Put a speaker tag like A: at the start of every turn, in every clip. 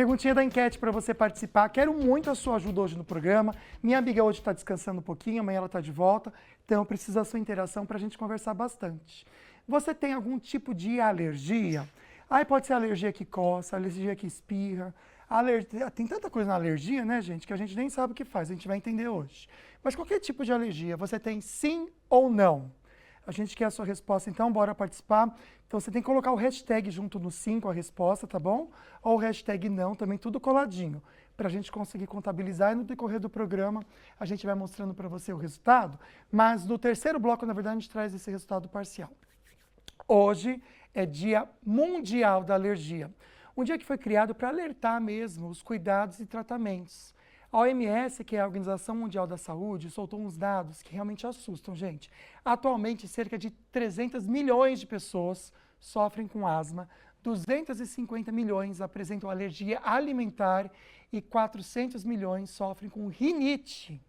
A: Perguntinha da enquete para você participar. Quero muito a sua ajuda hoje no programa. Minha amiga hoje está descansando um pouquinho, amanhã ela está de volta. Então eu preciso da sua interação para a gente conversar bastante. Você tem algum tipo de alergia? Aí pode ser alergia que coça, alergia que espirra. Tem tanta coisa na alergia, né, gente, que a gente nem sabe o que faz. A gente vai entender hoje. Mas qualquer tipo de alergia, você tem sim ou não? A gente quer a sua resposta, então bora participar. Então você tem que colocar o hashtag junto no sim com a resposta, tá bom? Ou o hashtag não, também tudo coladinho, para a gente conseguir contabilizar e no decorrer do programa a gente vai mostrando para você o resultado. Mas no terceiro bloco, na verdade, a gente traz esse resultado parcial. Hoje é Dia Mundial da Alergia. Um dia que foi criado para alertar mesmo os cuidados e tratamentos. A OMS, que é a Organização Mundial da Saúde, soltou uns dados que realmente assustam, gente. Atualmente, cerca de 300 milhões de pessoas sofrem com asma, 250 milhões apresentam alergia alimentar e 400 milhões sofrem com rinite.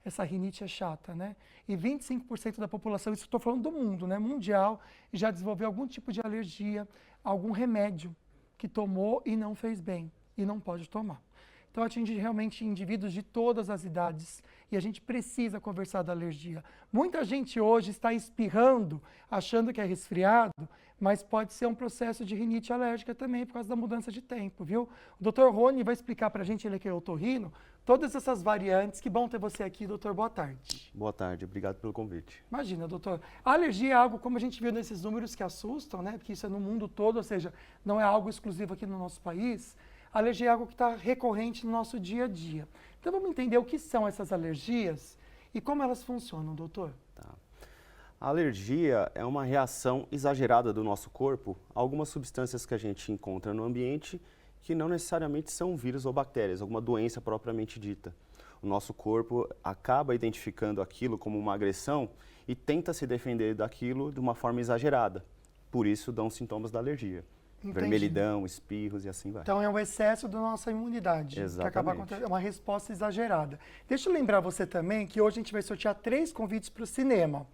A: Essa rinite é chata, né? E 25% da população, isso estou falando do mundo, né? Mundial, já desenvolveu algum tipo de alergia, algum remédio que tomou e não fez bem e não pode tomar. Então atinge realmente indivíduos de todas as idades e a gente precisa conversar da alergia. Muita gente hoje está espirrando, achando que é resfriado, mas pode ser um processo de rinite alérgica também por causa da mudança de tempo, viu? O Dr. Rony vai explicar para a gente, ele que é otorrino, todas essas variantes. Que bom ter você aqui, doutor. Boa tarde.
B: Boa tarde, obrigado pelo convite.
A: Imagina, doutor. A alergia é algo, como a gente viu nesses números, que assustam, né? Porque isso é no mundo todo, ou seja, não é algo exclusivo aqui no nosso país. A alergia é algo que está recorrente no nosso dia a dia. Então vamos entender o que são essas alergias e como elas funcionam, doutor.
B: Tá. A alergia é uma reação exagerada do nosso corpo a algumas substâncias que a gente encontra no ambiente que não necessariamente são vírus ou bactérias, alguma doença propriamente dita. O nosso corpo acaba identificando aquilo como uma agressão e tenta se defender daquilo de uma forma exagerada. Por isso dão sintomas da alergia.
A: Entendi.
B: Vermelhidão, espirros e assim vai.
A: Então é um excesso da nossa imunidade.
B: Exatamente.
A: Que acaba acontecendo, é uma resposta exagerada. Deixa eu lembrar você também que hoje a gente vai sortear 3 convites para o cinema.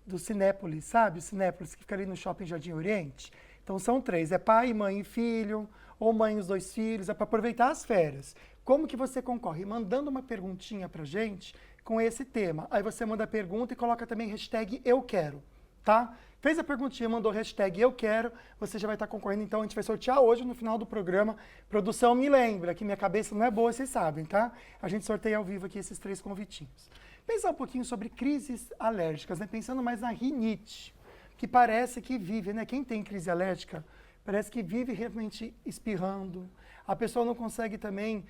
A: Do Cinépolis, sabe? O Cinépolis que fica ali no Shopping Jardim Oriente. Então são 3, é pai, mãe e filho, ou mãe e os 2 filhos, é para aproveitar as férias. Como que você concorre? Mandando uma perguntinha pra gente com esse tema. Aí você manda a pergunta e coloca também hashtag eu quero, tá? Fez a perguntinha, mandou hashtag eu quero, você já vai estar concorrendo. Então a gente vai sortear hoje no final do programa. Produção, me lembra que minha cabeça não é boa, vocês sabem, tá? A gente sorteia ao vivo aqui esses 3 convitinhos. Pensar um pouquinho sobre crises alérgicas, né? Pensando mais na rinite, que parece que vive, né? Quem tem crise alérgica parece que vive realmente espirrando. A pessoa não consegue também,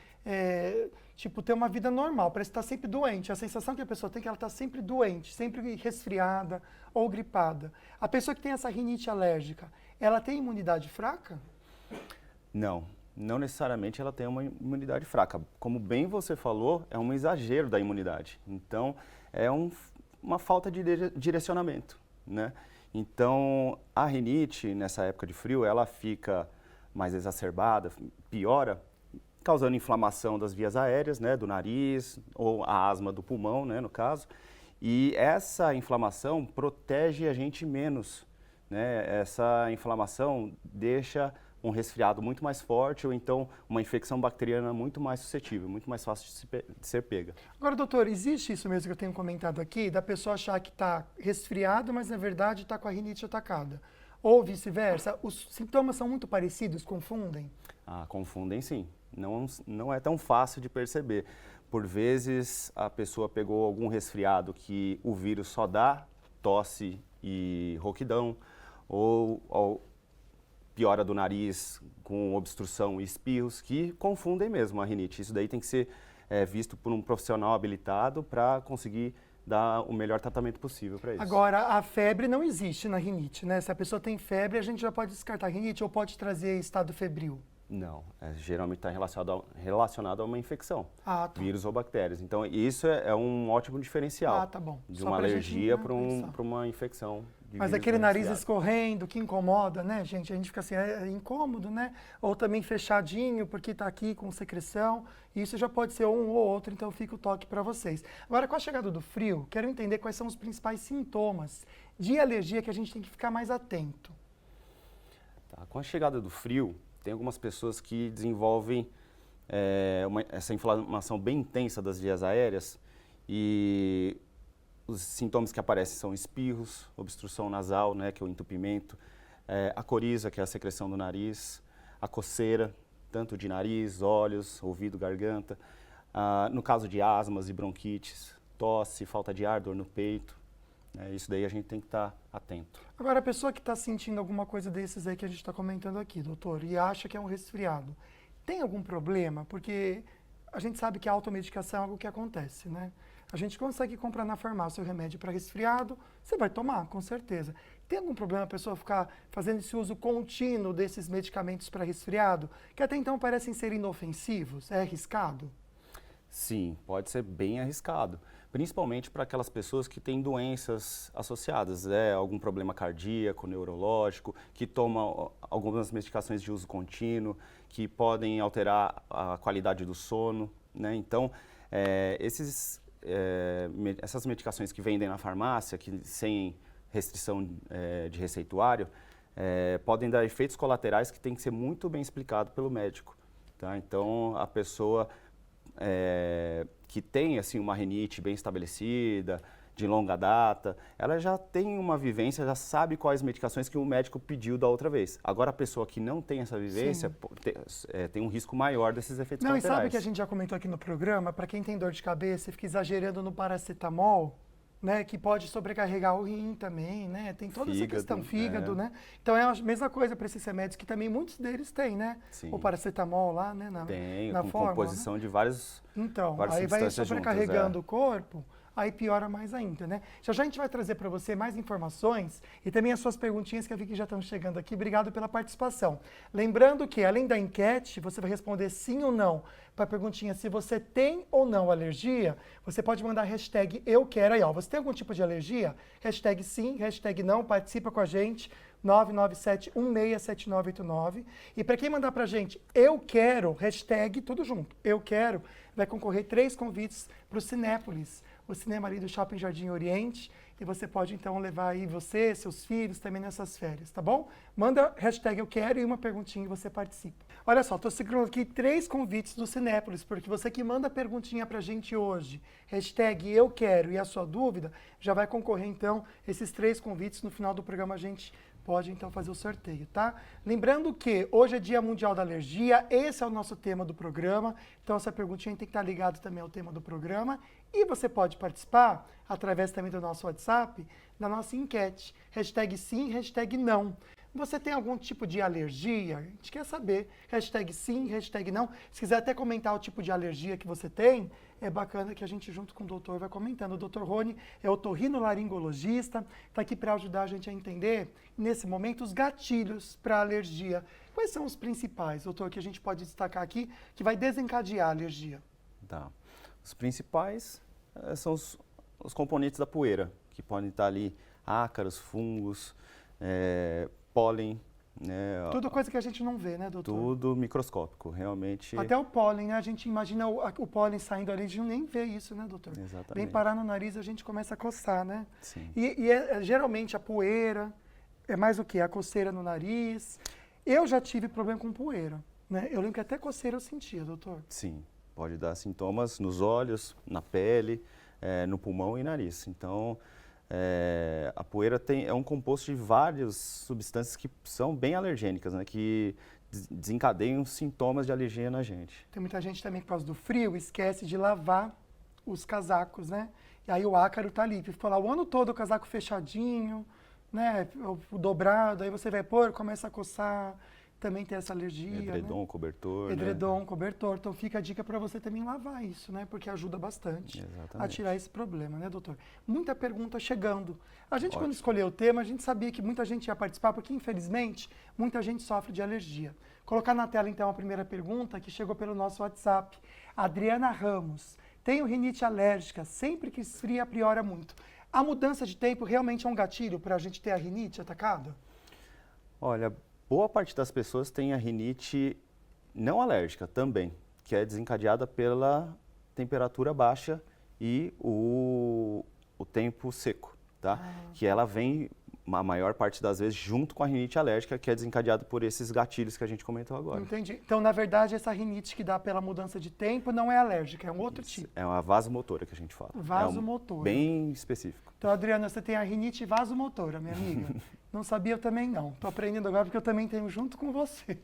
A: ter uma vida normal, parece estar sempre doente. A sensação que a pessoa tem é que ela está sempre doente, sempre resfriada ou gripada. A pessoa que tem essa rinite alérgica, ela tem imunidade fraca?
B: Não, não necessariamente ela tem uma imunidade fraca. Como bem você falou, é um exagero da imunidade. Então, é uma falta de direcionamento, né? Então, a rinite, nessa época de frio, ela fica mais exacerbada, piora, causando inflamação das vias aéreas, né, do nariz, ou a asma do pulmão, né, no caso. E essa inflamação protege a gente menos, né? Essa inflamação deixa um resfriado muito mais forte ou então uma infecção bacteriana muito mais suscetível, muito mais fácil de ser pega.
A: Agora, doutor, existe isso mesmo que eu tenho comentado aqui, da pessoa achar que está resfriado, mas na verdade está com a rinite atacada? Ou vice-versa? Os sintomas são muito parecidos, confundem?
B: Ah, confundem sim. Não é tão fácil de perceber. Por vezes a pessoa pegou algum resfriado que o vírus só dá tosse e rouquidão, ou piora do nariz com obstrução e espirros, que confundem mesmo a rinite. Isso daí tem que ser visto por um profissional habilitado para conseguir dar o melhor tratamento possível para isso.
A: Agora, a febre não existe na rinite, né? Se a pessoa tem febre, a gente já pode descartar a rinite ou pode trazer estado febril?
B: Não, geralmente está relacionado a uma infecção,
A: tá.
B: Vírus ou bactérias. Então, isso é um ótimo diferencial
A: Tá bom.
B: de
A: Só
B: uma
A: pra
B: alergia
A: gente,
B: para uma infecção.
A: Mas aquele nariz escorrendo, que incomoda, né, gente? A gente fica assim, é incômodo, né? Ou também fechadinho, porque está aqui com secreção. Isso já pode ser um ou outro, então fica o toque para vocês. Agora, com a chegada do frio, quero entender quais são os principais sintomas de alergia que a gente tem que ficar mais atento.
B: Tá, com a chegada do frio, tem algumas pessoas que desenvolvem essa inflamação bem intensa das vias aéreas, e os sintomas que aparecem são espirros, obstrução nasal, né, que é o entupimento, a coriza, que é a secreção do nariz, a coceira, tanto de nariz, olhos, ouvido, garganta. No caso de asmas e bronquites, tosse, falta de ar, dor no peito. Isso daí a gente tem que estar atento.
A: Agora, a pessoa que está sentindo alguma coisa desses aí que a gente está comentando aqui, doutor, e acha que é um resfriado, tem algum problema? Porque a gente sabe que a automedicação é algo que acontece, né? A gente consegue comprar na farmácia o remédio para resfriado, você vai tomar, com certeza. Tem algum problema a pessoa ficar fazendo esse uso contínuo desses medicamentos para resfriado, que até então parecem ser inofensivos? É arriscado?
B: Sim, pode ser bem arriscado, principalmente para aquelas pessoas que têm doenças associadas, algum problema cardíaco, neurológico, que tomam algumas medicações de uso contínuo, que podem alterar a qualidade do sono, né? Então, essas medicações que vendem na farmácia, que sem restrição de receituário, podem dar efeitos colaterais que têm que ser muito bem explicado pelo médico, tá? Então, a pessoa que tem assim, uma rinite bem estabelecida, de longa data, ela já tem uma vivência, já sabe quais medicações que o médico pediu da outra vez. Agora, a pessoa que não tem essa vivência tem um risco maior desses efeitos colaterais.
A: Não, e sabe que a gente já comentou aqui no programa, para quem tem dor de cabeça e fica exagerando no paracetamol, né, que pode sobrecarregar o rim também, né? Tem toda essa questão, fígado, né? Então é a mesma coisa para esses remédios que também muitos deles têm, né?
B: Sim.
A: O paracetamol lá, né? Na
B: com
A: fórmula,
B: composição, né? De várias
A: aí vai sobrecarregando o corpo, aí piora mais ainda, né? Já a gente vai trazer para você mais informações e também as suas perguntinhas que eu vi que já estão chegando aqui. Obrigado pela participação. Lembrando que, além da enquete, você vai responder sim ou não para a perguntinha se você tem ou não alergia. Você pode mandar hashtag eu quero aí, ó. Você tem algum tipo de alergia? Hashtag sim, hashtag não, participa com a gente. 997-167989. E para quem mandar para a gente, eu quero, hashtag tudo junto, eu quero, vai concorrer 3 convites para o Cinépolis, o cinema ali do Shopping Jardim Oriente. E você pode então levar aí você, seus filhos também nessas férias, tá bom? Manda hashtag eu quero e uma perguntinha e você participa. Olha só, estou segurando aqui 3 convites do Cinépolis, porque você que manda perguntinha pra gente hoje, hashtag eu quero e a sua dúvida, já vai concorrer então esses 3 convites. No final do programa a gente pode então fazer o sorteio, tá? Lembrando que hoje é Dia Mundial da Alergia, esse é o nosso tema do programa, então essa perguntinha tem que estar ligada também ao tema do programa e você pode participar através também do nosso WhatsApp, da nossa enquete, hashtag sim, hashtag não. Você tem algum tipo de alergia? A gente quer saber. Hashtag sim, hashtag não. Se quiser até comentar o tipo de alergia que você tem, é bacana que a gente junto com o doutor vai comentando. O doutor Rony é otorrinolaringologista, está aqui para ajudar a gente a entender, nesse momento, os gatilhos para alergia. Quais são os principais, doutor, que a gente pode destacar aqui, que vai desencadear a alergia?
B: Tá. Os principais são os componentes da poeira, que podem estar ali ácaros, fungos, pólen, né?
A: Tudo coisa que a gente não vê, né, doutor?
B: Tudo microscópico, realmente.
A: Até o pólen, né? A gente imagina o pólen saindo ali, a gente nem vê isso, né, doutor?
B: Exatamente.
A: Vem parar no nariz, a gente começa a coçar, né?
B: Sim.
A: E geralmente a poeira, é mais o quê? A coceira no nariz. Eu já tive problema com poeira, né? Eu lembro que até coceira eu sentia, doutor.
B: Sim, pode dar sintomas nos olhos, na pele, no pulmão e nariz. Então, a poeira é um composto de várias substâncias que são bem alergênicas, né? Que desencadeiam sintomas de alergia na gente.
A: Tem muita gente também, por causa do frio, esquece de lavar os casacos, né? E aí o ácaro tá ali, ficou lá o ano todo o casaco fechadinho, né? O dobrado, aí você vai pôr, começa a coçar, também tem essa alergia.
B: Edredom,
A: né?
B: cobertor.
A: Edredom,
B: né?
A: cobertor. Então fica a dica para você também lavar isso, né? Porque ajuda bastante a tirar esse problema, né, doutor? Muita pergunta chegando. A gente, quando escolheu o tema, a gente sabia que muita gente ia participar, porque infelizmente muita gente sofre de alergia. Colocar na tela então a primeira pergunta que chegou pelo nosso WhatsApp. Adriana Ramos. Tenho rinite alérgica, sempre que esfria piora muito. A mudança de tempo realmente é um gatilho para a gente ter a rinite atacada?
B: Olha, boa parte das pessoas tem a rinite não alérgica também, que é desencadeada pela temperatura baixa e o tempo seco, tá? Que ela vem a maior parte das vezes junto com a rinite alérgica, que é desencadeado por esses gatilhos que a gente comentou agora.
A: Entendi. Então, na verdade, essa rinite que dá pela mudança de tempo não é alérgica, é um outro tipo.
B: É uma vasomotora que a gente fala.
A: Vasomotora.
B: Bem específico.
A: Então, Adriana, você tem a rinite vasomotora, minha amiga. Não sabia, eu também não. Estou aprendendo agora porque eu também tenho junto com você.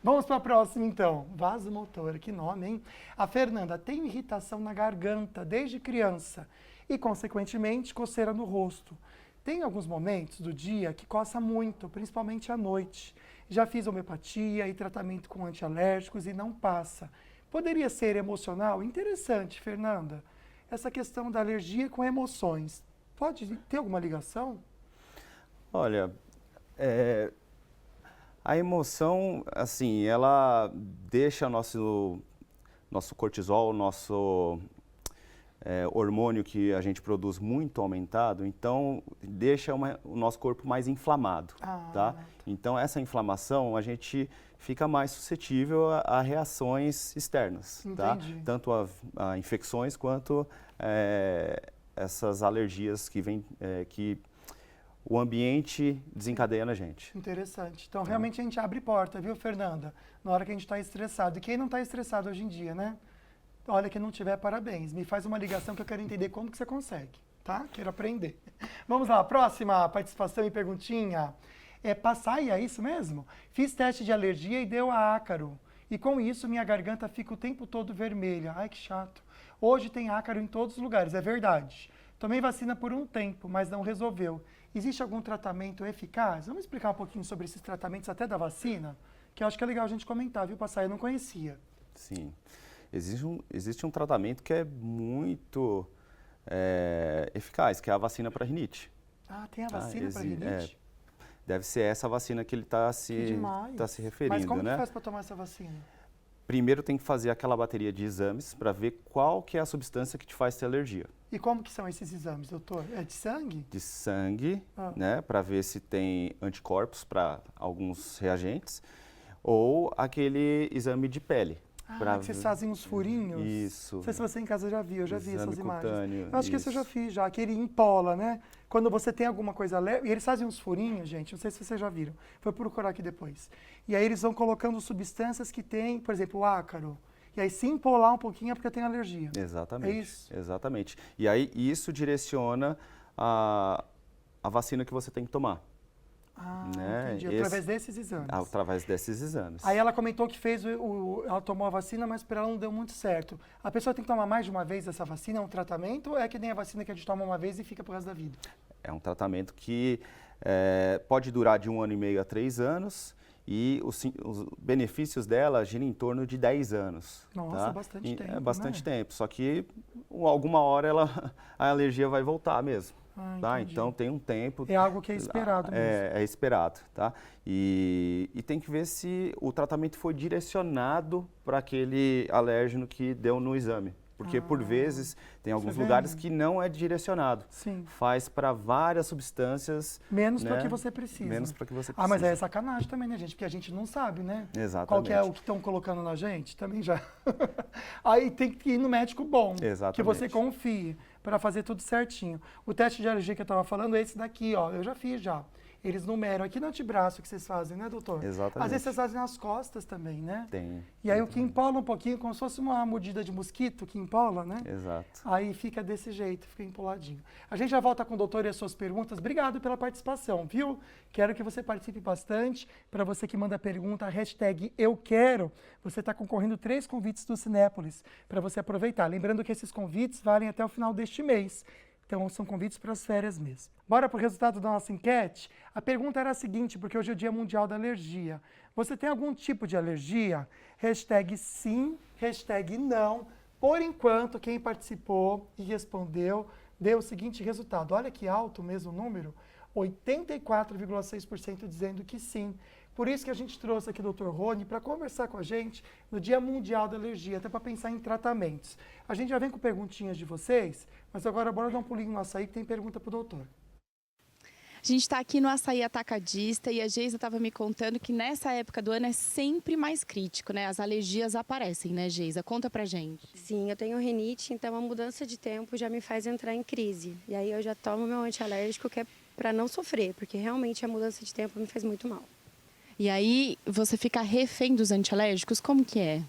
A: Vamos para a próxima, então. Vasomotora, que nome, hein? A Fernanda, tenho irritação na garganta desde criança e, consequentemente, coceira no rosto. Tem alguns momentos do dia que coça muito, principalmente à noite. Já fiz homeopatia e tratamento com antialérgicos e não passa. Poderia ser emocional? Interessante, Fernanda. Essa questão da alergia com emoções. Pode ter alguma ligação?
B: Olha, a emoção, assim, ela deixa nosso cortisol, nosso hormônio que a gente produz muito aumentado, então deixa o nosso corpo mais inflamado, tá? Então essa inflamação a gente fica mais suscetível a reações externas, tá? Tanto a infecções quanto essas alergias que vem que o ambiente desencadeia na gente.
A: Interessante. Então realmente a gente abre porta, viu, Fernanda? Na hora que a gente está estressado. E quem não está estressado hoje em dia, né? Olha, quem não tiver, parabéns. Me faz uma ligação que eu quero entender como que você consegue, tá? Quero aprender. Vamos lá, próxima participação e perguntinha. Passaia, é isso mesmo? Fiz teste de alergia e deu a ácaro. E com isso, minha garganta fica o tempo todo vermelha. Ai, que chato. Hoje tem ácaro em todos os lugares, é verdade. Tomei vacina por um tempo, mas não resolveu. Existe algum tratamento eficaz? Vamos explicar um pouquinho sobre esses tratamentos até da vacina? Que eu acho que é legal a gente comentar, viu, Passaia? Eu não conhecia.
B: Sim. Existe um tratamento que é muito eficaz, que é a vacina para rinite.
A: Tem a vacina para rinite?
B: Deve ser essa vacina que ele está se referindo,
A: Mas como
B: né?
A: que faz para tomar essa vacina?
B: Primeiro tem que fazer aquela bateria de exames para ver qual que é a substância que te faz ter alergia.
A: E como que são esses exames, doutor? É de sangue?
B: De sangue, né? Para ver se tem anticorpos para alguns reagentes. Ou aquele exame de pele.
A: Que vocês fazem uns furinhos?
B: Isso.
A: Não sei se você em casa já viu, eu já vi essas imagens.
B: Cutâneo,
A: eu acho que esse eu já fiz já, aquele empola, né? Quando você tem alguma coisa leve, e eles fazem uns furinhos, gente, não sei se vocês já viram, vou procurar aqui depois. E aí eles vão colocando substâncias que tem, por exemplo, o ácaro. E aí se empolar um pouquinho é porque tem alergia.
B: Exatamente.
A: É isso?
B: Exatamente. E aí isso direciona a vacina que você tem que tomar. Né?
A: Entendi. Através desses exames.
B: Através desses exames.
A: Aí ela comentou que ela tomou a vacina, mas para ela não deu muito certo. A pessoa tem que tomar mais de uma vez essa vacina? É um tratamento ou é que nem a vacina que a gente toma uma vez e fica pro resto da vida?
B: É um tratamento que pode durar de 1 ano e meio a 3 anos e os benefícios dela giram em torno de 10 anos.
A: Nossa, tá? Bastante tempo,
B: É bastante tempo, só que alguma hora a alergia vai voltar mesmo. Tá? Então tem um tempo.
A: É algo que é esperado mesmo.
B: É esperado, tá? E tem que ver se o tratamento foi direcionado para aquele alérgeno que deu no exame. Porque, por vezes, tem alguns lugares que não é direcionado.
A: Sim.
B: Faz para várias substâncias.
A: Menos para o que você precisa.
B: Menos para o que você precisa.
A: Mas é sacanagem também, né, gente? Porque a gente não sabe, né?
B: Exatamente.
A: Qual que é o que estão colocando na gente? Também já. Aí tem que ir no médico bom.
B: Exatamente.
A: Que você confie para fazer tudo certinho. O teste de alergia que eu estava falando é esse daqui, ó. Eu já fiz já. Eles numeram aqui no antebraço que vocês fazem, né, doutor?
B: Exatamente.
A: Às vezes vocês fazem nas costas também, né?
B: Tem.
A: E aí o que empola um pouquinho, como se fosse uma mordida de mosquito que empola, né?
B: Exato.
A: Aí fica desse jeito, fica empoladinho. A gente já volta com o doutor e as suas perguntas. Obrigado pela participação, viu? Quero que você participe bastante. Para você que manda pergunta, a hashtag Eu Quero, você está concorrendo 3 convites do Cinépolis para você aproveitar. Lembrando que esses convites valem até o final deste mês. Então, são convites para as férias mesmo. Bora para o resultado da nossa enquete? A pergunta era a seguinte, porque hoje é o Dia Mundial da Alergia. Você tem algum tipo de alergia? Hashtag sim, hashtag não. Por enquanto, quem participou e respondeu deu o seguinte resultado. Olha que alto mesmo o número. 84,6% dizendo que sim. Por isso que a gente trouxe aqui o Dr. Rony para conversar com a gente no Dia Mundial da Alergia, até para pensar em tratamentos. A gente já vem com perguntinhas de vocês, mas agora bora dar um pulinho no açaí que tem pergunta para o doutor.
C: A gente está aqui no Açaí Atacadista e a Geisa estava me contando que nessa época do ano é sempre mais crítico, né? As alergias aparecem, né, Geisa? Conta pra gente.
D: Sim, eu tenho rinite, então a mudança de tempo já me faz entrar em crise. E aí eu já tomo meu antialérgico, que é para não sofrer, porque realmente a mudança de tempo me faz muito mal.
C: E aí, você fica refém dos antialérgicos? Como que é?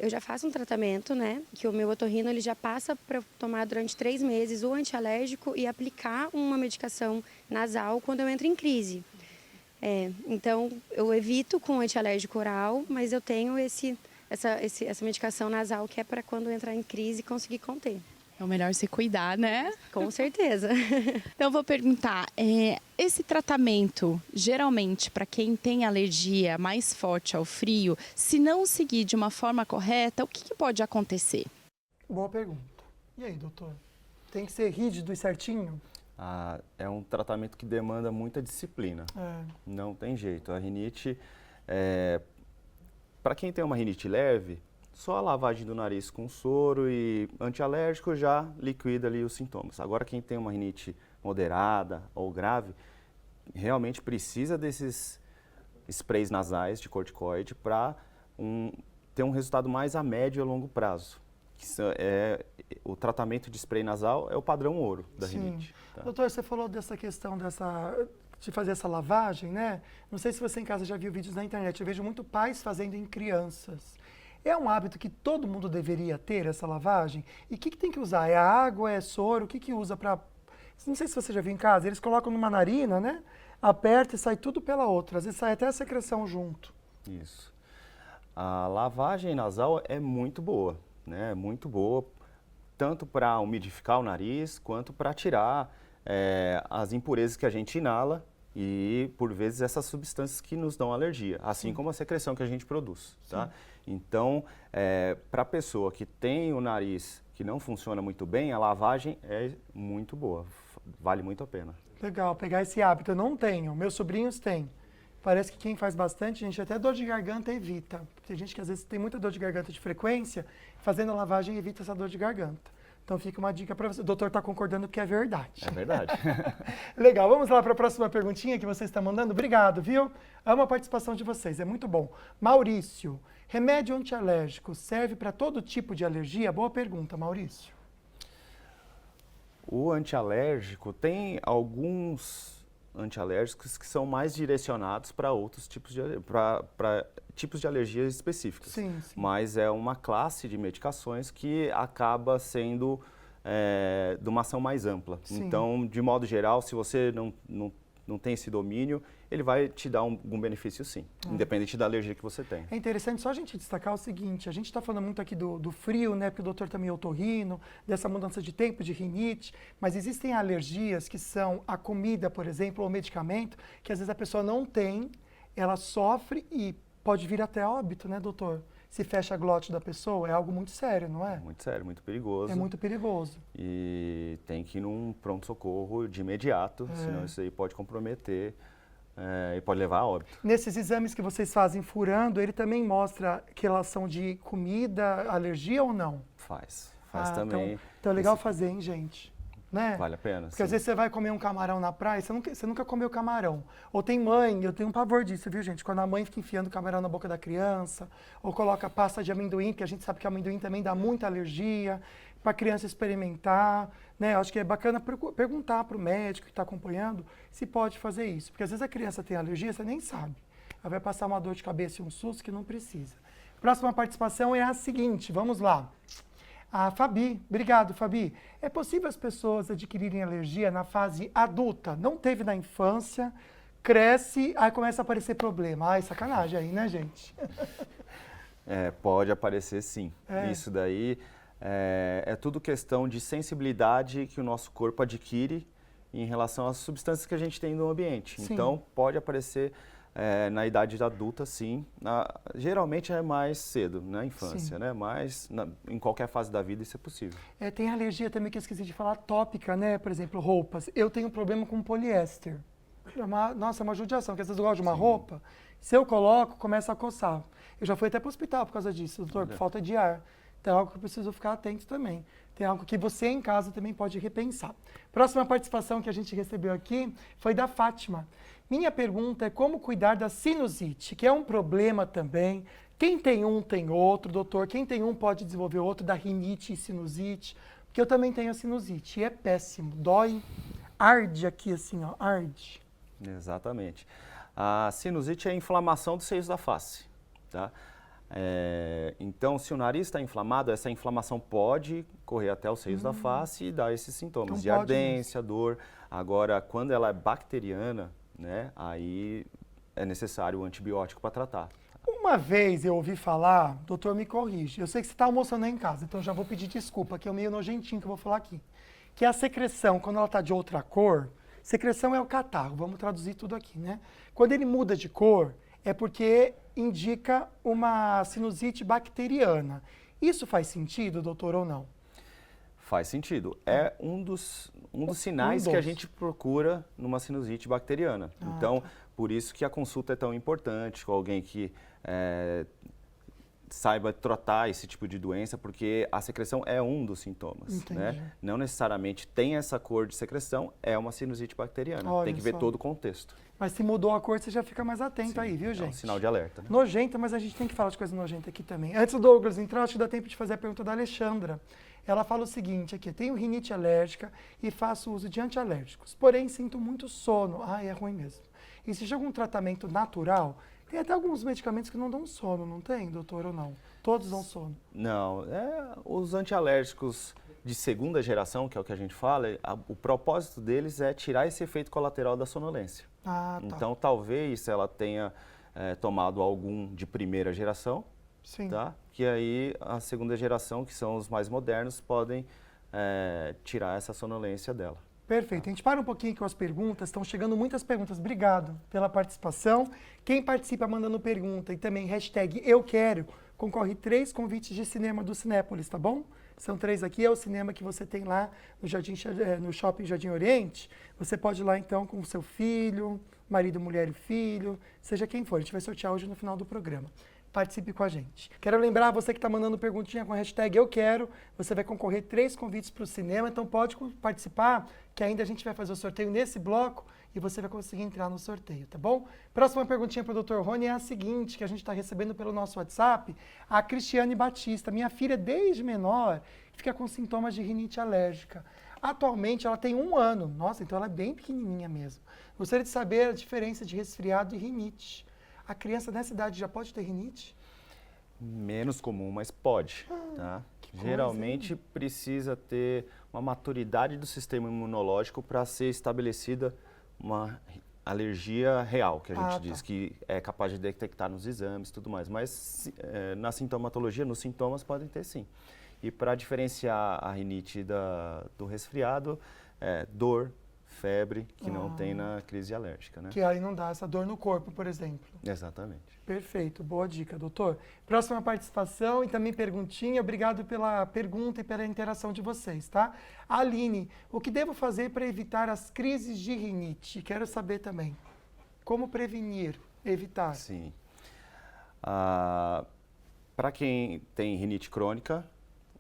D: Eu já faço um tratamento, né, que o meu otorrino ele já passa para tomar durante 3 meses o antialérgico e aplicar uma medicação nasal quando eu entro em crise. Então, eu evito com antialérgico oral, mas eu tenho essa medicação nasal que é para quando entrar em crise conseguir conter.
C: É o melhor se cuidar, né?
D: Com certeza.
C: Então, eu vou perguntar, esse tratamento, geralmente, para quem tem alergia mais forte ao frio, se não seguir de uma forma correta, o que pode acontecer?
A: Boa pergunta. E aí, doutor? Tem que ser rígido e certinho?
B: É um tratamento que demanda muita disciplina. Não tem jeito. A rinite, para quem tem uma rinite leve, só a lavagem do nariz com soro e antialérgico já liquida ali os sintomas. Agora, quem tem uma rinite moderada ou grave, realmente precisa desses sprays nasais de corticoide para ter um resultado mais a médio e a longo prazo. O tratamento de spray nasal é o padrão ouro da rinite. Tá?
A: Doutor, você falou dessa questão de fazer essa lavagem, né? Não sei se você em casa já viu vídeos na internet, eu vejo muito pais fazendo em crianças. É um hábito que todo mundo deveria ter, essa lavagem? E o que tem que usar? É água, é soro? O que usa para... Não sei se você já viu em casa, eles colocam numa narina, né? Aperta e sai tudo pela outra. Às vezes sai até a secreção junto.
B: Isso. A lavagem nasal é muito boa, né? Muito boa, tanto para umidificar o nariz, quanto para tirar as impurezas que a gente inala e, por vezes, essas substâncias que nos dão alergia, assim como a secreção que a gente produz, tá? Então, para a pessoa que tem o nariz que não funciona muito bem, a lavagem é muito boa, vale muito a pena.
A: Legal, pegar esse hábito. Eu não tenho, meus sobrinhos têm. Parece que quem faz bastante, gente, até dor de garganta evita. Tem gente que às vezes tem muita dor de garganta de frequência, fazendo a lavagem evita essa dor de garganta. Então fica uma dica para você. O doutor está concordando que é verdade.
B: É verdade.
A: Legal, vamos lá para a próxima perguntinha que você está mandando. Obrigado, viu? Amo a participação de vocês, é muito bom. Maurício, remédio antialérgico serve para todo tipo de alergia? Boa pergunta, Maurício.
B: O antialérgico tem alguns antialérgicos que são mais direcionados para outros tipos tipos de alergias específicas.
A: Sim.
B: Mas é uma classe de medicações que acaba sendo de uma ação mais ampla.
A: Sim.
B: Então, de modo geral, se você não tem esse domínio, ele vai te dar algum benefício sim, independente da alergia que você tem.
A: É interessante só a gente destacar o seguinte, a gente está falando muito aqui do frio, né, porque o doutor também é otorrino, dessa mudança de tempo, de rinite, mas existem alergias que são a comida, por exemplo, ou medicamento, que às vezes a pessoa não tem, ela sofre e pode vir até óbito, né, doutor? Se fecha a glote da pessoa, é algo muito sério, não é?
B: Muito sério, muito perigoso.
A: É muito perigoso.
B: E tem que ir num pronto-socorro de imediato, senão isso aí pode comprometer e pode levar a óbito.
A: Nesses exames que vocês fazem furando, ele também mostra que relação de comida, alergia ou não?
B: Faz também.
A: Então é legal fazer, hein, gente? Né?
B: Vale a pena,
A: Porque
B: sim.
A: às vezes você vai comer um camarão na praia, você nunca comeu camarão. Ou tem mãe, eu tenho um pavor disso, viu, gente? Quando a mãe fica enfiando camarão na boca da criança, ou coloca pasta de amendoim, porque a gente sabe que amendoim também dá muita alergia, para a criança experimentar, né? Eu acho que é bacana perguntar para o médico que está acompanhando se pode fazer isso. Porque às vezes a criança tem alergia, você nem sabe. Ela vai passar uma dor de cabeça e um susto que não precisa. Próxima participação é a seguinte, vamos lá. A Fabi, obrigado, Fabi. É possível as pessoas adquirirem alergia na fase adulta? Não teve na infância, cresce, aí começa a aparecer problema. Ai, sacanagem aí, né, gente?
B: Pode aparecer sim. Isso daí é tudo questão de sensibilidade que o nosso corpo adquire em relação às substâncias que a gente tem no ambiente.
A: Sim.
B: Então, pode aparecer na idade adulta, sim. Geralmente é mais cedo, na infância, né? Mas em qualquer fase da vida isso é possível.
A: Tem alergia também que eu esqueci de falar, tópica, né? Por exemplo, roupas. Eu tenho um problema com poliéster. Nossa, é uma judiação, porque às vezes eu gosto de uma roupa, se eu coloco, começa a coçar. Eu já fui até para o hospital por causa disso, doutor, por falta de ar. Então é algo que eu preciso ficar atento também. Tem algo que você em casa também pode repensar. Próxima participação que a gente recebeu aqui foi da Fátima. Minha pergunta é como cuidar da sinusite, que é um problema também. Quem tem um tem outro, doutor. Quem tem um pode desenvolver outro, da rinite e sinusite. Porque eu também tenho a sinusite e é péssimo, dói arde aqui assim, ó, arde.
B: Exatamente. A sinusite é a inflamação dos seios da face, tá? Então, se o nariz está inflamado, essa inflamação pode correr até os seios da face e dar esses sintomas
A: Então
B: de
A: pode
B: ardência, dor. Agora, quando ela é bacteriana, né, aí é necessário o antibiótico para tratar.
A: Uma vez eu ouvi falar, doutor, me corrige, eu sei que você está almoçando aí em casa, então já vou pedir desculpa, que é o meio nojentinho que eu vou falar aqui. Que a secreção, quando ela está de outra cor, secreção é o catarro, vamos traduzir tudo aqui, né? Quando ele muda de cor, é porque indica uma sinusite bacteriana. Isso faz sentido, doutor, ou não?
B: Faz sentido. É um dos sinais que a gente procura numa sinusite bacteriana. Então, por isso que a consulta é tão importante com alguém que saiba tratar esse tipo de doença, porque a secreção é um dos sintomas, né? Não necessariamente tem essa cor de secreção, é uma sinusite bacteriana.
A: Olha
B: tem que ver
A: só.
B: todo o contexto.
A: Mas se mudou a cor, você já fica mais atento aí, viu, gente?
B: É um sinal de alerta, né?
A: Nojenta, mas a gente tem que falar de coisa nojenta aqui também. Antes do Douglas entrar, acho que dá tempo de fazer a pergunta da Alexandra. Ela fala o seguinte aqui: tenho rinite alérgica e faço uso de antialérgicos, porém sinto muito sono. Ah, é ruim mesmo. Existe algum tratamento natural? Tem até alguns medicamentos que não dão sono, não tem, doutor, ou não? Todos dão sono.
B: Não, os antialérgicos de segunda geração, que é o que a gente fala, o propósito deles é tirar esse efeito colateral da sonolência.
A: Ah, tá.
B: Então, talvez ela tenha tomado algum de primeira geração,
A: Sim.
B: tá? Que aí a segunda geração, que são os mais modernos, podem tirar essa sonolência dela.
A: Perfeito. A gente para um pouquinho com as perguntas. Estão chegando muitas perguntas. Obrigado pela participação. Quem participa mandando pergunta e também hashtag eu quero, concorre 3 convites de cinema do Cinépolis, tá bom? São 3 aqui, é o cinema que você tem lá no Shopping Jardim Oriente. Você pode ir lá então com o seu filho, marido, mulher e filho, seja quem for. A gente vai sortear hoje no final do programa. Participe com a gente. Quero lembrar, você que está mandando perguntinha com a hashtag eu quero, você vai concorrer 3 convites para o cinema, então pode participar, que ainda a gente vai fazer o sorteio nesse bloco e você vai conseguir entrar no sorteio, tá bom? Próxima perguntinha para o Dr. Rony é a seguinte, que a gente está recebendo pelo nosso WhatsApp, a Cristiane Batista. Minha filha, desde menor, fica com sintomas de rinite alérgica. Atualmente, ela tem 1 ano. Nossa, então ela é bem pequenininha mesmo. Gostaria de saber a diferença de resfriado e rinite. A criança nessa idade já pode ter rinite?
B: Menos comum, mas pode, tá? Geralmente precisa ter uma maturidade do sistema imunológico para ser estabelecida uma alergia real, que a gente diz, que é capaz de detectar nos exames e tudo mais. Mas na sintomatologia, nos sintomas podem ter sim. E para diferenciar a rinite do resfriado, dor, febre, que não tem na crise alérgica, né?
A: Que aí não dá essa dor no corpo, por exemplo.
B: Exatamente.
A: Perfeito, boa dica, doutor. Próxima participação e também perguntinha. Obrigado pela pergunta e pela interação de vocês, tá? Aline, o que devo fazer para evitar as crises de rinite? Quero saber também. Como prevenir, evitar?
B: Sim. Para quem tem rinite crônica,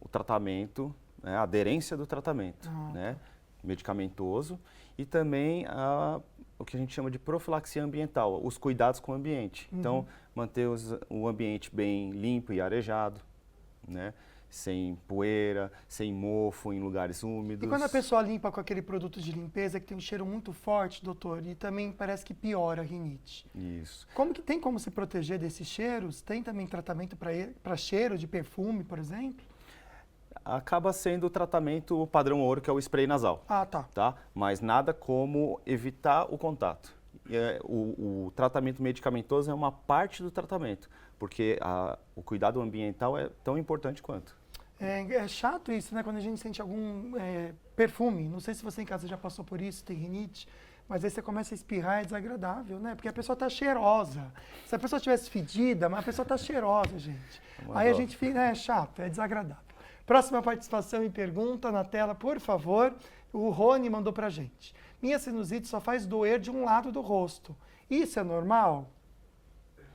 B: o tratamento, a aderência do tratamento, né? Medicamentoso, e também o que a gente chama de profilaxia ambiental, os cuidados com o ambiente. Então, manter o ambiente bem limpo e arejado, né? Sem poeira, sem mofo em lugares úmidos.
A: E quando a pessoa limpa com aquele produto de limpeza que tem um cheiro muito forte, doutor, e também parece que piora a rinite.
B: Isso.
A: Tem como se proteger desses cheiros? Tem também tratamento para cheiro de perfume, por exemplo?
B: Acaba sendo o tratamento padrão ouro, que é o spray nasal.
A: Ah, tá.
B: Tá? Mas nada como evitar o contato. O tratamento medicamentoso é uma parte do tratamento, porque o cuidado ambiental é tão importante quanto.
A: É chato isso, né? Quando a gente sente algum perfume. Não sei se você em casa já passou por isso, tem rinite, mas aí você começa a espirrar, é desagradável, né? Porque a pessoa tá cheirosa. Se a pessoa estivesse fedida, mas a pessoa tá cheirosa, gente. Aí a gente fica, é chato, é desagradável. Próxima participação e pergunta na tela, por favor. O Rony mandou pra gente. Minha sinusite só faz doer de um lado do rosto. Isso é normal?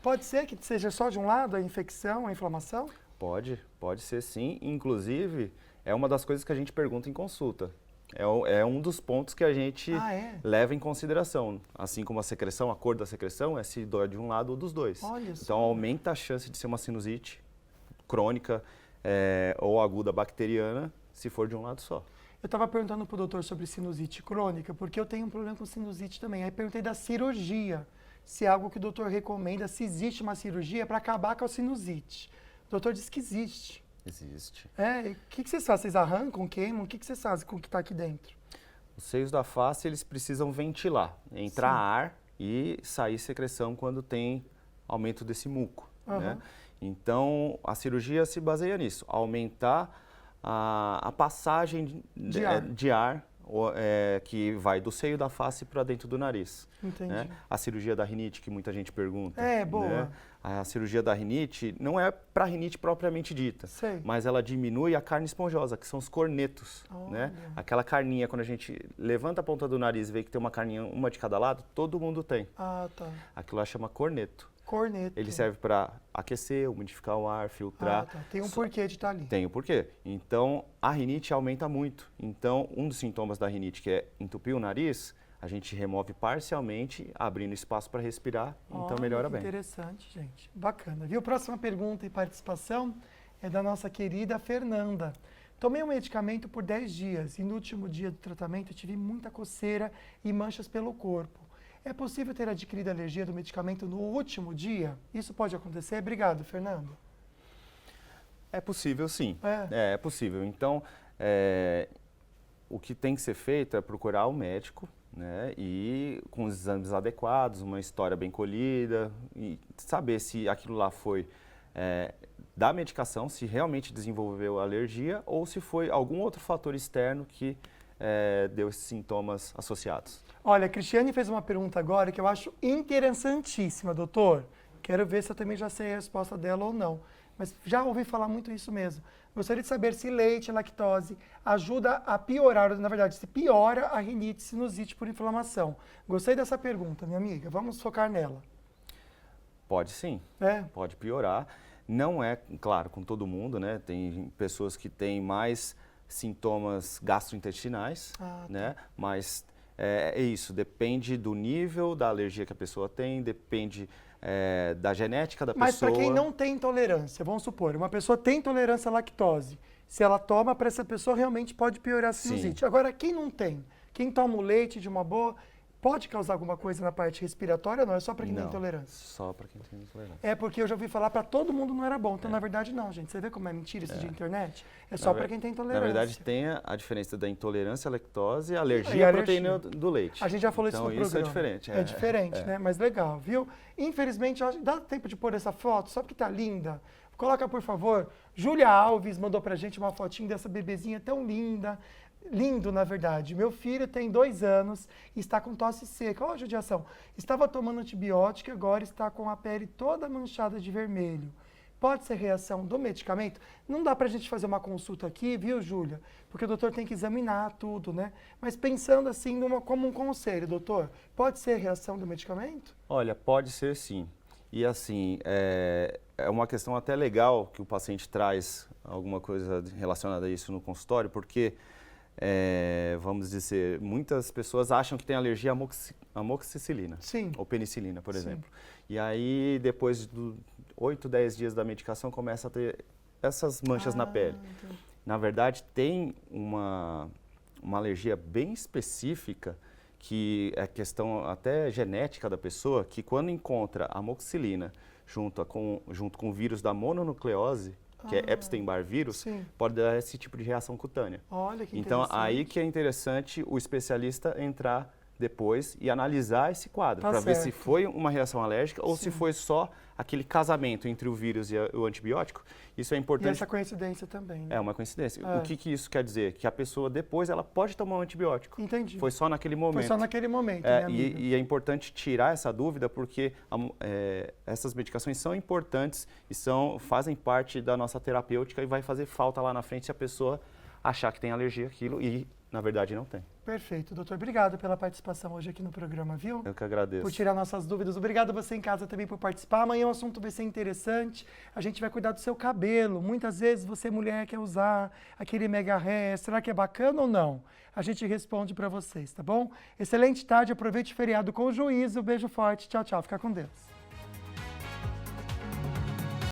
A: Pode ser que seja só de um lado a infecção, a inflamação?
B: Pode ser sim. Inclusive, é uma das coisas que a gente pergunta em consulta. É um dos pontos que a gente leva em consideração. Assim como a secreção, a cor da secreção é se dói de um lado ou dos dois.
A: Olha só.
B: Então, aumenta a chance de ser uma sinusite crônica ou aguda bacteriana, se for de um lado só.
A: Eu estava perguntando pro doutor sobre sinusite crônica, porque eu tenho um problema com sinusite também. Aí perguntei da cirurgia, se é algo que o doutor recomenda, se existe uma cirurgia para acabar com a sinusite. O doutor disse que existe.
B: Existe.
A: É, e o que vocês fazem? Vocês arrancam, queimam? O que vocês fazem com o que está aqui dentro?
B: Os seios da face, eles precisam ventilar, entrar
A: Sim.
B: ar e sair secreção quando tem aumento desse muco,
A: Aham.
B: né? Então, a cirurgia se baseia nisso, aumentar a passagem de ar que vai do seio da face para dentro do nariz.
A: Entendi.
B: Né? A cirurgia da rinite, que muita gente pergunta.
A: É, boa.
B: Né? A cirurgia da rinite não é para rinite propriamente dita,
A: Sei.
B: mas ela diminui a carne esponjosa, que são os cornetos. Né?
A: Olha.
B: Aquela carninha, quando a gente levanta a ponta do nariz e vê que tem uma carninha, uma de cada lado, todo mundo tem.
A: Ah, tá.
B: Aquilo lá chama corneto.
A: Corneto.
B: Ele serve para aquecer, umidificar o ar, filtrar.
A: Ah, tá. Tem um porquê de estar ali.
B: Tem o porquê. Então, a rinite aumenta muito. Então, um dos sintomas da rinite, que é entupir o nariz, a gente remove parcialmente, abrindo espaço para respirar, então
A: Olha,
B: melhora
A: que
B: bem.
A: interessante, gente. Bacana, viu? Próxima pergunta e participação é da nossa querida Fernanda. Tomei um medicamento por 10 dias e no último dia do tratamento eu tive muita coceira e manchas pelo corpo. É possível ter adquirido alergia do medicamento no último dia? Isso pode acontecer? Obrigado, Fernando.
B: É possível, sim.
A: É.
B: É possível. Então, o que tem que ser feito é procurar o médico, né, e com os exames adequados, uma história bem colhida, e saber se aquilo lá foi da medicação, se realmente desenvolveu alergia ou se foi algum outro fator externo que deu esses sintomas associados.
A: Olha, a Cristiane fez uma pergunta agora que eu acho interessantíssima, doutor. Quero ver se eu também já sei a resposta dela ou não. Mas já ouvi falar muito isso mesmo. Gostaria de saber se leite e lactose ajuda a piorar, ou, na verdade, se piora a rinite e sinusite por inflamação. Gostei dessa pergunta, minha amiga. Vamos focar nela.
B: Pode sim, pode piorar. Não é, claro, com todo mundo, né? Tem pessoas que têm mais sintomas gastrointestinais, né? Mas é isso, depende do nível da alergia que a pessoa tem, depende da genética da pessoa.
A: Mas para quem não tem intolerância, vamos supor, uma pessoa tem intolerância à lactose, se ela toma, para essa pessoa realmente pode piorar a sinusite.
B: Sim.
A: Agora, quem não tem, quem toma o leite de uma boa, pode causar alguma coisa na parte respiratória ou não? É só para quem tem intolerância?
B: Só para quem tem intolerância.
A: É porque eu já ouvi falar para todo mundo não era bom. Então, na verdade, não, gente. Você vê como é mentira isso de internet? É só para quem tem intolerância.
B: Na verdade, tem a diferença da intolerância à lactose e alergia à proteína do leite.
A: A gente já falou
B: então,
A: isso no programa.
B: Isso é diferente.
A: É diferente, né? Mas legal, viu? Infelizmente, dá tempo de pôr essa foto, só porque tá linda. Coloca, por favor. Júlia Alves mandou pra gente uma fotinha dessa bebezinha tão linda. Lindo, na verdade. Meu filho tem 2 anos e está com tosse seca. Olha a judiação. Estava tomando antibiótico e agora está com a pele toda manchada de vermelho. Pode ser reação do medicamento? Não dá pra gente fazer uma consulta aqui, viu, Júlia? Porque o doutor tem que examinar tudo, né? Mas pensando assim, como um conselho, doutor, pode ser reação do medicamento?
B: Olha, pode ser sim. E assim, é uma questão até legal que o paciente traz alguma coisa relacionada a isso no consultório, porque vamos dizer, muitas pessoas acham que tem alergia à amoxicilina.
A: Sim.
B: Ou penicilina, por
A: Sim.
B: exemplo. E aí, depois de 8, 10 dias da medicação, começa a ter essas manchas na pele.
A: Entendi.
B: Na verdade, tem uma alergia bem específica, que é questão até genética da pessoa, que quando encontra a amoxicilina junto com o vírus da mononucleose, que é Epstein-Barr vírus,
A: Sim.
B: pode dar esse tipo de reação cutânea.
A: Olha que
B: Então,
A: interessante.
B: aí que é interessante o especialista entrar depois e analisar esse quadro,
A: Tá
B: para ver se
A: certo.
B: foi uma reação alérgica ou
A: Sim.
B: se foi só aquele casamento entre o vírus e o antibiótico. Isso é
A: E
B: importante.
A: essa coincidência também, né?
B: É uma coincidência.
A: É.
B: O que isso quer dizer? Que a pessoa depois ela pode tomar um antibiótico.
A: Entendi.
B: Foi só naquele momento.
A: Foi só naquele momento, minha amiga.
B: E é importante tirar essa dúvida porque essas medicações são importantes e fazem parte da nossa terapêutica e vai fazer falta lá na frente se a pessoa achar que tem alergia àquilo e, na verdade, não tem.
A: Perfeito, doutor. Obrigado pela participação hoje aqui no programa, viu?
B: Eu que agradeço.
A: Por tirar nossas dúvidas. Obrigado a você em casa também por participar. Amanhã o assunto vai ser interessante. A gente vai cuidar do seu cabelo. Muitas vezes você, mulher, quer usar aquele mega hair. Será que é bacana ou não? A gente responde para vocês, tá bom? Excelente tarde. Aproveite o feriado com juízo. Beijo forte. Tchau, tchau. Fica com Deus.